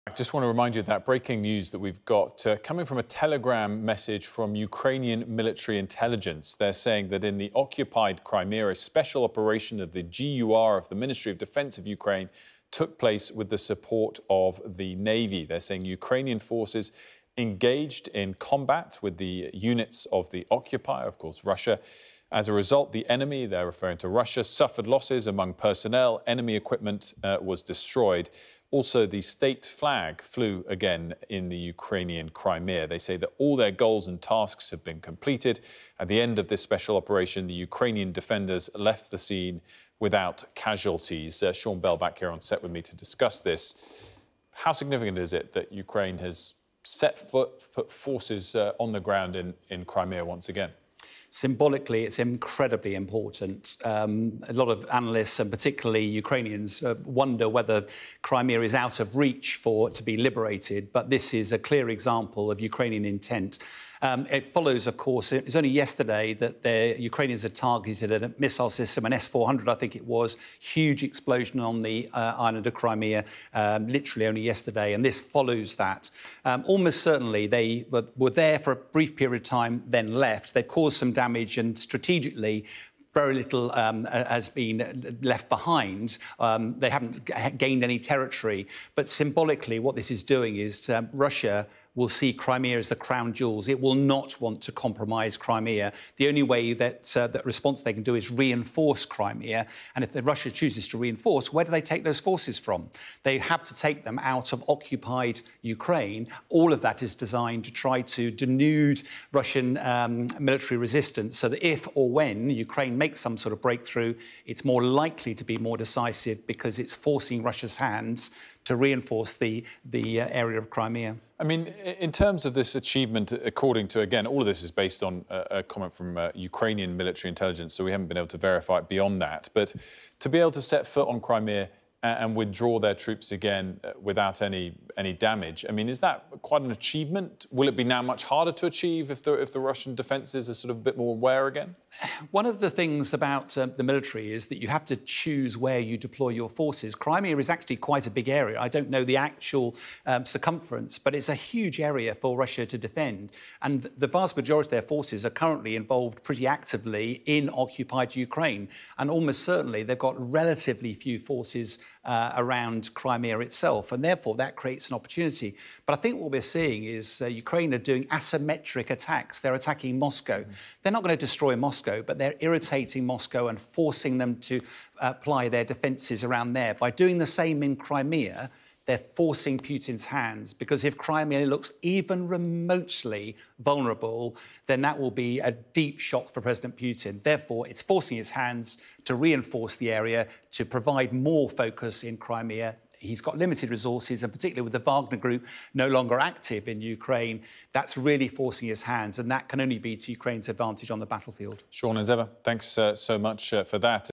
I just want to remind you of that breaking news that we've got coming from a telegram message from Ukrainian military intelligence. They're saying that in the occupied Crimea, a special operation of the GUR of the Ministry of Defense of Ukraine took place with the support of the Navy. They're saying Ukrainian forces engaged in combat with the units of the occupier, of course, Russia. As a result, the enemy, they're referring to Russia, suffered losses among personnel. Enemy equipment was destroyed. Also, the state flag flew again in the Ukrainian Crimea. They say that all their goals and tasks have been completed. At the end of this special operation, the Ukrainian defenders left the scene without casualties. Sean Bell back here on set with me to discuss this. How significant is it that Ukraine has put forces on the ground in Crimea once again? Symbolically, it's incredibly important. A lot of analysts, and particularly Ukrainians, wonder whether Crimea is out of reach to be liberated, but this is a clear example of Ukrainian intent. It follows, of course, it was only yesterday that the Ukrainians had targeted a missile system, an S-400, I think it was. Huge explosion on the island of Crimea, literally only yesterday, and this follows that. Almost certainly they were there for a brief period of time, then left. They've caused some damage, and strategically, very little has been left behind. They haven't gained any territory. But symbolically, what this is doing is Russia will see Crimea as the crown jewels. It will not want to compromise Crimea. The only way that response they can do is reinforce Crimea. And if Russia chooses to reinforce, where do they take those forces from? They have to take them out of occupied Ukraine. All of that is designed to try to denude Russian military resistance so that if or when Ukraine makes some sort of breakthrough, it's more likely to be more decisive because it's forcing Russia's hands to reinforce the area of Crimea. I mean, in terms of this achievement, according to, again, all of this is based on a comment from Ukrainian military intelligence, so we haven't been able to verify it beyond that. But to be able to set foot on Crimea and withdraw their troops again without any damage, I mean, is that quite an achievement? Will it be now much harder to achieve if the Russian defences are sort of a bit more aware again? One of the things about the military is that you have to choose where you deploy your forces. Crimea is actually quite a big area. I don't know the actual circumference, but it's a huge area for Russia to defend. And the vast majority of their forces are currently involved pretty actively in occupied Ukraine. And almost certainly they've got relatively few forces around Crimea itself. And therefore that creates an opportunity. But I think what we're seeing is Ukraine are doing asymmetric attacks. They're attacking Moscow. They're not going to destroy Moscow, but they're irritating Moscow and forcing them to apply their defences around there. By doing the same in Crimea, they're forcing Putin's hands, because if Crimea looks even remotely vulnerable, then that will be a deep shock for President Putin. Therefore, it's forcing his hands to reinforce the area, to provide more focus in Crimea. He's got limited resources, and particularly with the Wagner Group no longer active in Ukraine, that's really forcing his hands, and that can only be to Ukraine's advantage on the battlefield. Sean, as ever, thanks so much for that.